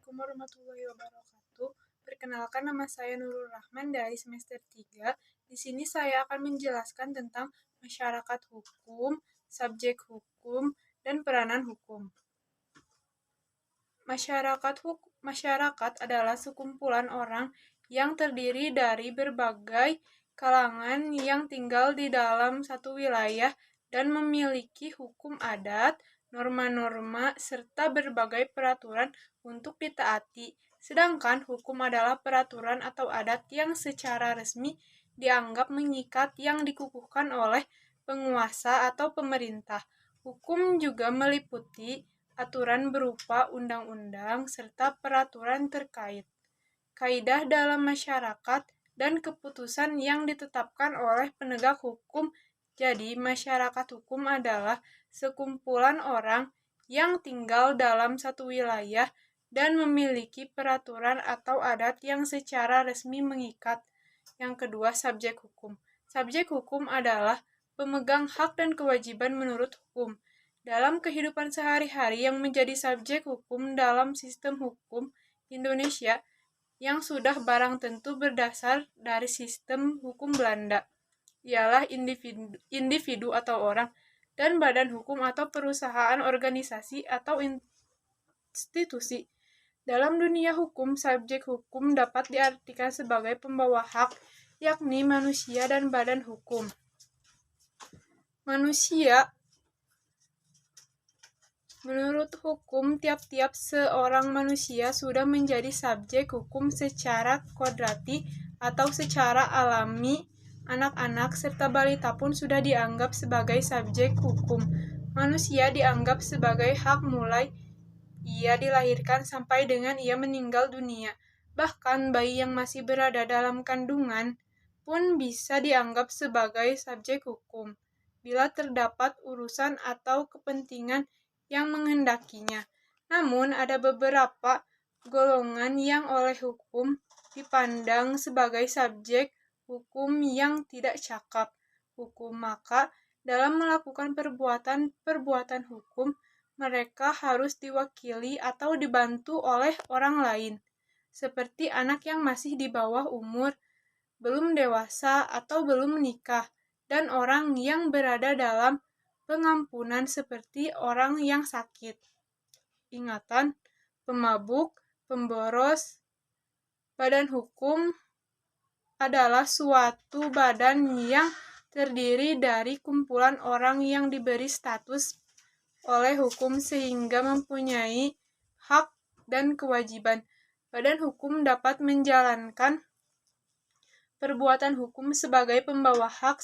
Assalamualaikum warahmatullahi wabarakatuh. Perkenalkan, nama saya Nurul Rahman dari semester 3. Di sini saya akan menjelaskan tentang masyarakat hukum, subjek hukum, dan peranan hukum. Masyarakat adalah sekumpulan orang yang terdiri dari berbagai kalangan yang tinggal di dalam satu wilayah dan memiliki hukum adat, norma-norma, serta berbagai peraturan untuk ditaati. Sedangkan hukum adalah peraturan atau adat yang secara resmi dianggap mengikat yang dikukuhkan oleh penguasa atau pemerintah. Hukum juga meliputi aturan berupa undang-undang serta peraturan terkait, kaidah dalam masyarakat, dan keputusan yang ditetapkan oleh penegak hukum. Jadi, masyarakat hukum adalah sekumpulan orang yang tinggal dalam satu wilayah dan memiliki peraturan atau adat yang secara resmi mengikat. Yang kedua, subjek hukum. Subjek hukum adalah pemegang hak dan kewajiban menurut hukum. Dalam kehidupan sehari-hari yang menjadi subjek hukum dalam sistem hukum Indonesia yang sudah barang tentu berdasar dari sistem hukum Belanda, ialah individu atau orang, dan badan hukum atau perusahaan, organisasi, atau institusi. Dalam dunia hukum, subjek hukum dapat diartikan sebagai pembawa hak, yakni manusia dan badan hukum. Menurut hukum, tiap-tiap seorang manusia sudah menjadi subjek hukum secara kodrati atau secara alami. Anak-anak serta balita pun sudah dianggap sebagai subjek hukum. Manusia dianggap sebagai hak mulai ia dilahirkan sampai dengan ia meninggal dunia. Bahkan bayi yang masih berada dalam kandungan pun bisa dianggap sebagai subjek hukum bila terdapat urusan atau kepentingan yang menghendakinya. Namun, ada beberapa golongan yang oleh hukum dipandang sebagai subjek hukum yang tidak cakap hukum. Maka, dalam melakukan perbuatan hukum, mereka harus diwakili atau dibantu oleh orang lain, seperti anak yang masih di bawah umur, belum dewasa atau belum menikah, dan orang yang berada dalam pengampunan seperti orang yang sakit, ingatan, pemabuk, pemboros. Badan hukum adalah suatu badan yang terdiri dari kumpulan orang yang diberi status oleh hukum sehingga mempunyai hak dan kewajiban. Badan hukum dapat menjalankan perbuatan hukum sebagai pembawa hak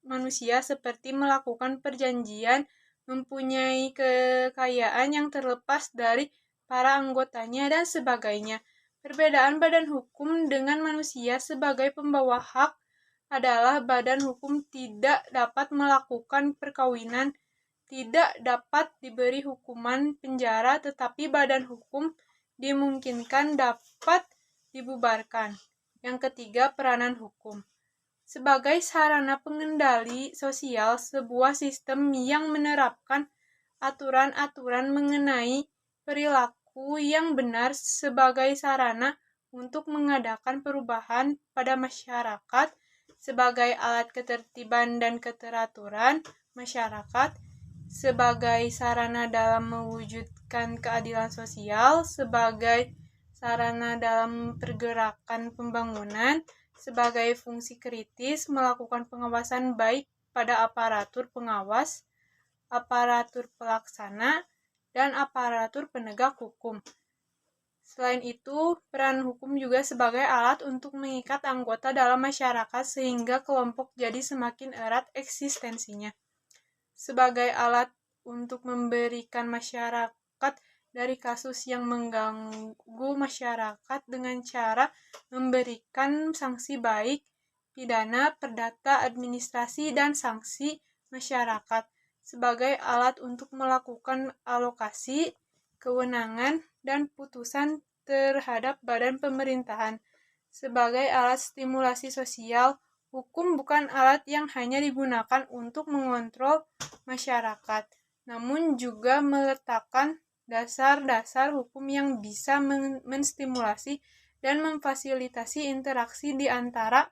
manusia seperti melakukan perjanjian, mempunyai kekayaan yang terlepas dari para anggotanya, dan sebagainya. Perbedaan badan hukum dengan manusia sebagai pembawa hak adalah badan hukum tidak dapat melakukan perkawinan, tidak dapat diberi hukuman penjara, tetapi badan hukum dimungkinkan dapat dibubarkan. Yang ketiga, peranan hukum. Sebagai sarana pengendali sosial, sebuah sistem yang menerapkan aturan-aturan mengenai perilaku yang benar sebagai sarana untuk mengadakan perubahan pada masyarakat, sebagai alat ketertiban dan keteraturan masyarakat, sebagai sarana dalam mewujudkan keadilan sosial, sebagai sarana dalam pergerakan pembangunan, sebagai fungsi kritis melakukan pengawasan baik pada aparatur pengawas, aparatur pelaksana, dan aparatur penegak hukum. Selain itu, peran hukum juga sebagai alat untuk mengikat anggota dalam masyarakat sehingga kelompok jadi semakin erat eksistensinya. Sebagai alat untuk memberikan masyarakat dari kasus yang mengganggu masyarakat dengan cara memberikan sanksi baik pidana, perdata, administrasi, dan sanksi masyarakat, sebagai alat untuk melakukan alokasi kewenangan dan putusan terhadap badan pemerintahan. Sebagai alat stimulasi sosial, hukum bukan alat yang hanya digunakan untuk mengontrol masyarakat, namun juga meletakkan dasar-dasar hukum yang bisa menstimulasi dan memfasilitasi interaksi di antara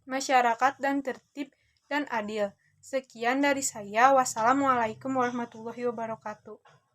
masyarakat dan tertib dan adil. Sekian dari saya. Wassalamualaikum warahmatullahi wabarakatuh.